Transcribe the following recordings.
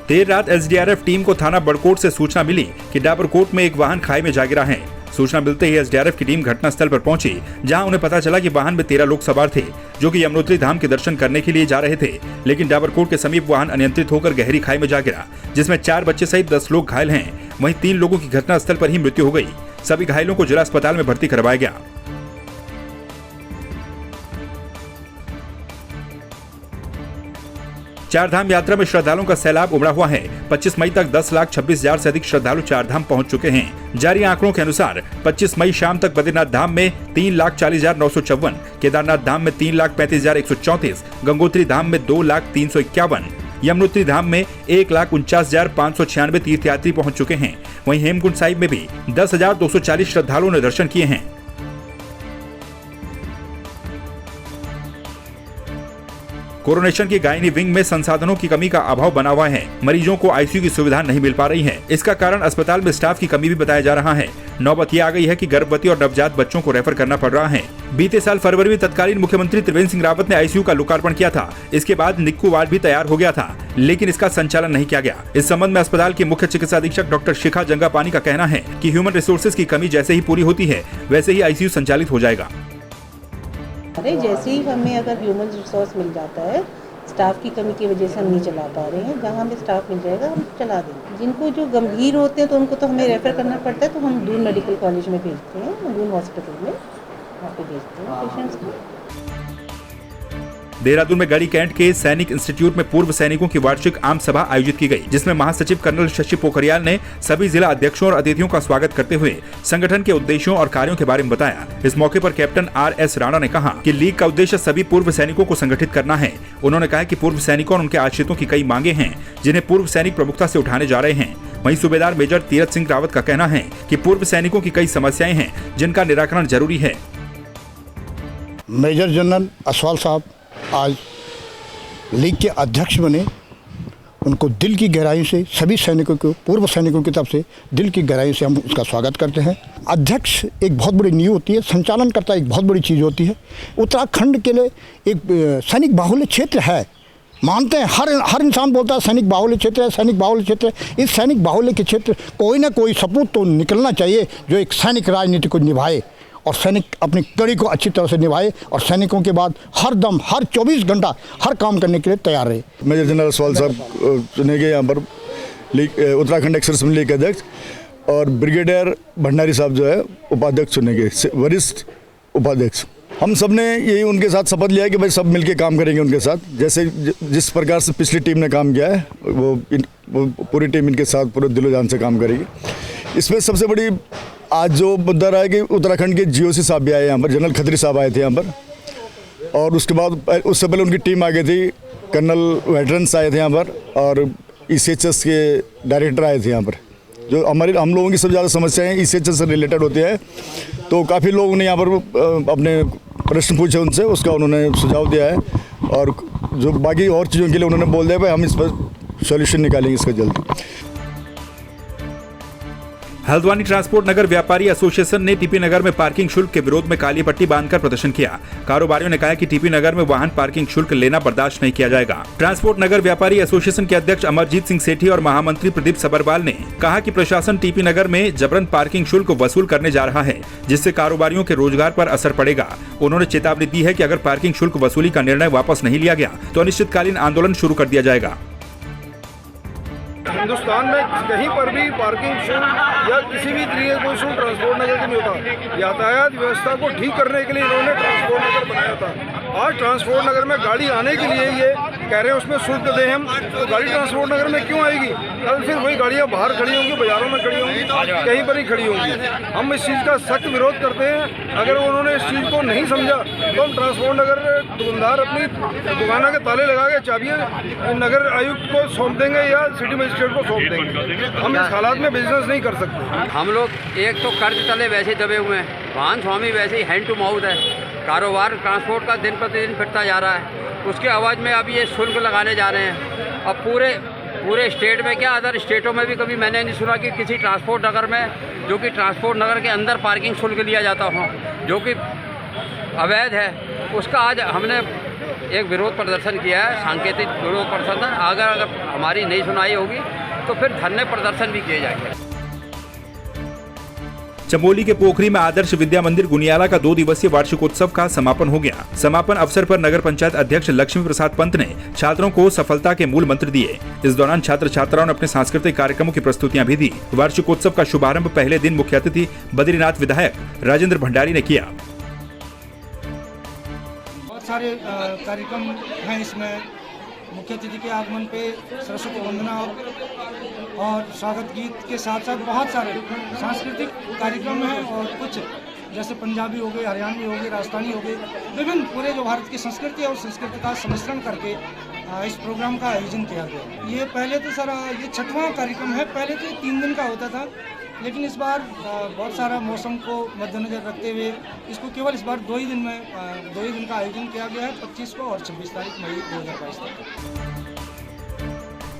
देर रात SDRF team को थाना बड़कोट से सूचना मिली कि डाबरकोट में एक वाहन खाई में जा गिरा है। सूचना मिलते ही एसडीआरएफ की टीम घटनास्थल पर पहुंची, जहां उन्हें पता चला कि वाहन में 13 लोग सवार थे, जो कि यमुनोत्री धाम के दर्शन करने के लिए जा रहे थे। लेकिन डाबरकोट के समीप वाहन अनियंत्रित होकर गहरी खाई में जा गिरा, जिसमें 4 बच्चे सहित 10 लोग घायल हैं। वहीं 3 लोगों की घटनास्थल पर ही मृत्यु हो गई। सभी घायलों को जिला अस्पताल में भर्ती करवाया गया। चार धाम यात्रा में श्रद्धालुओं का सैलाब उमड़ा हुआ है। 25 मई तक 10,26,000 से अधिक श्रद्धालु चार धाम पहुंच चुके हैं। जारी आंकड़ों के अनुसार 25 मई शाम तक बद्रीनाथ धाम में 3,40,954, केदारनाथ धाम में 3,35,134, गंगोत्री धाम में 2,03,51, यमुनोत्री धाम में 1,49,596 तीर्थयात्री पहुंच चुके हैं। वहीं हेमकुंड साहिब में भी 10,240 श्रद्धालुओं ने दर्शन किए हैं। कोरोनेशन की गायनी विंग में संसाधनों की कमी का अभाव बना हुआ है। मरीजों को आईसीयू की सुविधा नहीं मिल पा रही है। इसका कारण अस्पताल में स्टाफ की कमी भी बताया जा रहा है। नौबत ये आ गई है कि गर्भवती और नवजात बच्चों को रेफर करना पड़ रहा है। बीते साल फरवरी में तत्कालीन मुख्यमंत्री त्रिवेंद्र सिंह रावत ने आईसीयू का लोकार्पण किया था। इसके बाद निक्कू वार्ड भी तैयार हो गया था, लेकिन इसका संचालन नहीं किया गया। इस संबंध में अस्पताल के मुख्य चिकित्सा अधीक्षक डॉक्टर शिखा जंगापानी का कहना है कि ह्यूमन रिसोर्सेज की कमी जैसे ही पूरी होती है, वैसे ही आईसीयू संचालित हो जाएगा। जैसे ही हमें अगर ह्यूमन रिसोर्स मिल जाता है, स्टाफ की कमी की वजह से हम नहीं चला पा रहे हैं, जहाँ हमें स्टाफ मिल जाएगा हम चला देंगे। जिनको जो गंभीर होते हैं तो उनको तो हमें रेफर करना पड़ता है, तो हम दून मेडिकल कॉलेज में भेजते हैं, दून हॉस्पिटल में वहाँ पे भेजते हैं पेशेंट्स को। देहरादून में गढ़ी कैंट के सैनिक इंस्टीट्यूट में पूर्व सैनिकों की वार्षिक आम सभा आयोजित की गई, जिसमें महासचिव कर्नल शशि पोखरियाल ने सभी जिला अध्यक्षों और अतिथियों का स्वागत करते हुए संगठन के उद्देश्यों और कार्यों के बारे में बताया। इस मौके पर कैप्टन RS राणा ने कहा कि लीग का उद्देश्य सभी पूर्व सैनिकों को संगठित करना है। उन्होंने कहा कि पूर्व सैनिकों और उनके आश्रितों की कई मांगे हैं, जिन्हें पूर्व सैनिक प्रमुखता से उठाने जा रहे हैं। वहीं सूबेदार मेजर तीरथ सिंह रावत का कहना है कि पूर्व सैनिकों की कई समस्याएं हैं, जिनका निराकरण जरूरी है। मेजर जनरल असवाल साहब आज लीग के अध्यक्ष बने। उनको दिल की गहराई से सभी सैनिकों को, पूर्व सैनिकों की तरफ से दिल की गहराई से हम उसका स्वागत करते हैं। अध्यक्ष एक बहुत बड़ी नींव होती है, संचालनकर्ता एक बहुत बड़ी चीज़ होती है। उत्तराखंड के लिए एक सैनिक बाहुल्य क्षेत्र है, मानते हैं, हर इंसान बोलता है सैनिक बाहुल्य क्षेत्र है, सैनिक बाहुल्य क्षेत्र है। इस सैनिक बाहुल्य के क्षेत्र कोई ना कोई सपूत तो निकलना चाहिए जो एक सैनिक राजनीति को निभाए और सैनिक अपनी कड़ी को अच्छी तरह से निभाए और सैनिकों के बाद हर दम, हर 24 घंटा हर काम करने के लिए तैयार रहे। मेजर जनरल असवाल साहब चुने गए यहाँ पर उत्तराखंड एक्स लीग के अध्यक्ष, और ब्रिगेडियर भंडारी साहब जो है उपाध्यक्ष चुने गए, वरिष्ठ उपाध्यक्ष। हम सब ने यही उनके साथ शपथ लिया है कि भाई सब मिलके काम करेंगे उनके साथ। जैसे जिस प्रकार से पिछली टीम ने काम किया है वो पूरी टीम इनके साथ पूरे दिलो जान से काम करेगी। इसमें सबसे बड़ी आज जो मुद्दा रहा है कि उत्तराखंड के GOC साहब भी आए यहाँ पर, जनरल खत्री साहब आए थे यहाँ पर, और उसके बाद उससे पहले उनकी टीम आ गई थी, कर्नल वेटरन्स आए थे यहाँ पर, और ECHS के डायरेक्टर आए थे यहाँ पर। जो हम लोगों की सबसे ज़्यादा समस्याएं ECHS से रिलेटेड होती है, तो काफ़ी लोगों ने यहाँ पर अपने प्रश्न पूछे उनसे, उसका उन्होंने सुझाव दिया है, और जो बाकी और चीज़ों के लिए उन्होंने बोल दिया भाई हम इस पर सॉल्यूशन निकालेंगे इसका जल्दी। हल्द्वानी ट्रांसपोर्ट नगर व्यापारी एसोसिएशन ने टीपी नगर में पार्किंग शुल्क के विरोध में काली पट्टी बांधकर प्रदर्शन किया। कारोबारियों ने कहा कि टीपी नगर में वाहन पार्किंग शुल्क लेना बर्दाश्त नहीं किया जाएगा। ट्रांसपोर्ट नगर व्यापारी एसोसिएशन के अध्यक्ष अमरजीत सिंह सेठी और महामंत्री प्रदीप सबरवाल ने कहा कि प्रशासन टीपी नगर में जबरन पार्किंग शुल्क वसूल करने जा रहा है, जिससे कारोबारियों के रोजगार पर असर पड़ेगा। उन्होंने चेतावनी दी है कि अगर पार्किंग शुल्क वसूली का निर्णय वापस नहीं लिया गया तो अनिश्चितकालीन आंदोलन शुरू कर दिया जाएगा। हिंदुस्तान में कहीं पर भी पार्किंग शुल्क या किसी भी तरीके का कोई शुल्क ट्रांसपोर्ट नगर का नहीं होता। यातायात व्यवस्था को ठीक करने के लिए इन्होंने ट्रांसपोर्ट नगर बनाया था। आज ट्रांसपोर्ट नगर में गाड़ी आने के लिए ये कह रहे हैं उसमें शुल्क दें हम, तो गाड़ी ट्रांसपोर्ट नगर में क्यों आएगी? कल फिर वही गाड़ियाँ बाहर खड़ी होंगी, बाजारों में खड़ी होंगी, कहीं पर ही खड़ी होंगी। हम इस चीज़ का सख्त विरोध करते हैं। अगर उन्होंने इस चीज़ को नहीं समझा तो हम ट्रांसपोर्ट नगर दुकानदार अपनी दुकानों के ताले लगा के चाबियाँ नगर आयुक्त को सौंप देंगे या सिटी मजिस्ट्रेट को सौंप देंगे। हम इस हालात में बिजनेस नहीं कर सकते। हम लोग एक तो कर्ज तले वैसे दबे हुए हैं, वाहन स्वामी वैसे ही हैंड टू माउथ है, कारोबार ट्रांसपोर्ट का दिन प्रतिदिन फिरता जा रहा है। उसके आवाज़ में अब ये शुल्क लगाने जा रहे हैं। अब पूरे स्टेट में क्या, अदर स्टेटों में भी कभी मैंने नहीं सुना कि किसी ट्रांसपोर्ट नगर में, जो कि ट्रांसपोर्ट नगर के अंदर पार्किंग शुल्क लिया जाता हो। जो कि अवैध है, उसका आज हमने एक विरोध प्रदर्शन किया है, सांकेतिक विरोध प्रदर्शन। अगर हमारी नहीं सुनाई होगी तो फिर धरने प्रदर्शन भी किए जाएंगे। चमोली के पोखरी में आदर्श विद्या मंदिर गुनियाला का 2 दिवसीय वार्षिकोत्सव का समापन हो गया। समापन अवसर पर नगर पंचायत अध्यक्ष लक्ष्मी प्रसाद पंत ने छात्रों को सफलता के मूल मंत्र दिए। इस दौरान छात्र छात्राओं ने अपने सांस्कृतिक कार्यक्रमों की प्रस्तुतियां भी दी। वार्षिकोत्सव का शुभारंभ पहले दिन मुख्य अतिथि बद्रीनाथ विधायक राजेंद्र भंडारी ने किया। बहुत सारे कार्यक्रम हैं इसमें। मुख्य अतिथि के आगमन पे सरस्वती वंदना और स्वागत गीत के साथ साथ बहुत सारे सांस्कृतिक कार्यक्रम हैं और कुछ जैसे पंजाबी हो गए, हरियाणवी हो गए, राजस्थानी हो गए, विभिन्न पूरे जो भारत की संस्कृति और संस्कृति का सम्मिश्रण करके इस प्रोग्राम का आयोजन किया गया। ये पहले तो सर ये 6वां कार्यक्रम है। पहले तो 3 दिन का होता था, लेकिन इस बार बहुत सारा मौसम को मद्देनजर रखते हुए इसको केवल इस बार 2 ही दिन का आयोजन किया गया है, 25 को और 26 तारीख मई 2022 तक।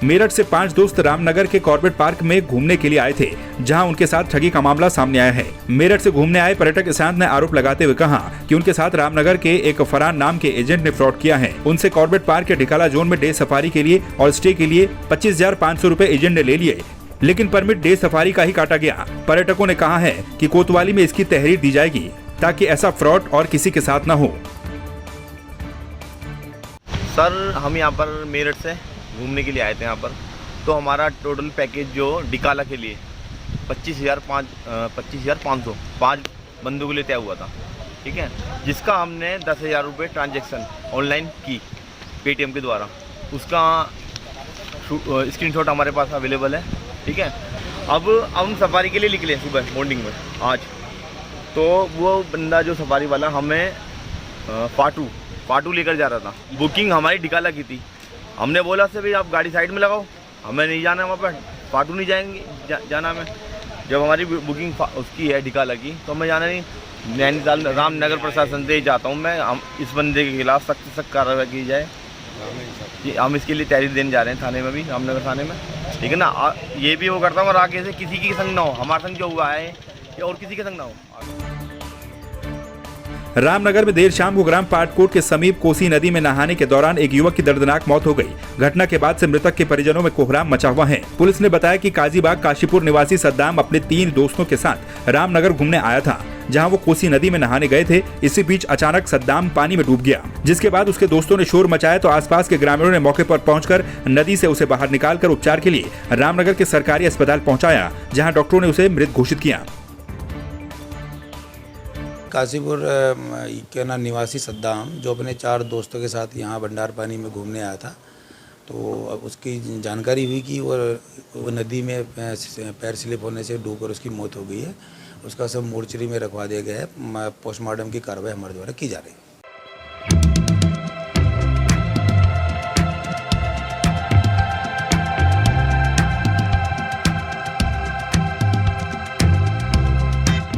मेरठ से 5 दोस्त रामनगर के कॉर्बेट पार्क में घूमने के लिए आए थे, जहां उनके साथ ठगी का मामला सामने आया है। मेरठ से घूमने आए पर्यटक ईशांत ने आरोप लगाते हुए कहा कि उनके साथ रामनगर के एक फरहान नाम के एजेंट ने फ्रॉड किया है। उनसे कॉर्बेट पार्क के ढिकाला जोन में डे सफारी के लिए और स्टे के लिए 25,500 रुपए एजेंट ने ले लिए, लेकिन परमिट डे सफारी का ही काटा गया। पर्यटकों ने कहा है कि कोतवाली में इसकी तहरीर दी जाएगी ताकि ऐसा फ्रॉड और किसी के साथ न हो। सर, हम यहाँ पर मेरठ से घूमने के लिए आए थे यहाँ पर, तो हमारा टोटल पैकेज जो डिकाला के लिए 25,500 5 बंदों के लिए तय हुआ था, ठीक है, जिसका हमने 10,000 रुपये ट्रांजैक्शन ऑनलाइन की पेटीएम के द्वारा। उसका स्क्रीनशॉट हमारे पास अवेलेबल है, ठीक है। अब हम सफारी के लिए निकले सुबह मॉर्निंग में आज, तो वो बंदा जो सफारी वाला हमें फाटू लेकर जा रहा था। बुकिंग हमारी डिकाला की थी। हमने बोला से भाई आप गाड़ी साइड में लगाओ, हमें नहीं जाना है वहाँ पर, फाटू नहीं जाएंगे जाना हमें। जब हमारी बुकिंग उसकी है डिकाला की, तो हमें जाना नहीं। नैनीताल रामनगर प्रशासन से ही चाहता हूँ मैं, हम इस बंदे के खिलाफ सख्त कार्रवाई की जाए। हम इसके लिए तहरीर देने जा रहे हैं थाने में भी, रामनगर थाने में, ठीक है ना। ये भी वो करता हूँ और आगे से किसी के संग ना हो, हमारे संग जो हुआ है या और किसी के संग ना हो। रामनगर में देर शाम को ग्राम पाटकोट के समीप कोसी नदी में नहाने के दौरान एक युवक की दर्दनाक मौत हो गई। घटना के बाद से मृतक के परिजनों में कोहराम मचा हुआ है। पुलिस ने बताया कि काजीबाग काशीपुर निवासी सद्दाम अपने 3 दोस्तों के साथ रामनगर घूमने आया था, जहां वो कोसी नदी में नहाने गए थे। इसी बीच अचानक सद्दाम पानी में डूब गया, जिसके बाद उसके दोस्तों ने शोर मचाया तो आसपास के ग्रामीणों ने मौके पर पहुंचकर नदी से उसे बाहर निकालकर उपचार के लिए रामनगर के सरकारी अस्पताल पहुंचाया, जहां डॉक्टरों ने उसे मृत घोषित किया। काशीपुर के निवासी सद्दाम जो अपने 4 दोस्तों के साथ यहाँ भंडार पानी में घूमने आया था, तो उसकी जानकारी हुई कि वो नदी में पैर स्लिप होने से डूबकर उसकी मौत हो गई है। उसका सब मोर्चरी में रखवा दिया गया है। पोस्टमार्टम की कार्रवाई हमारे द्वारा की जा रही है।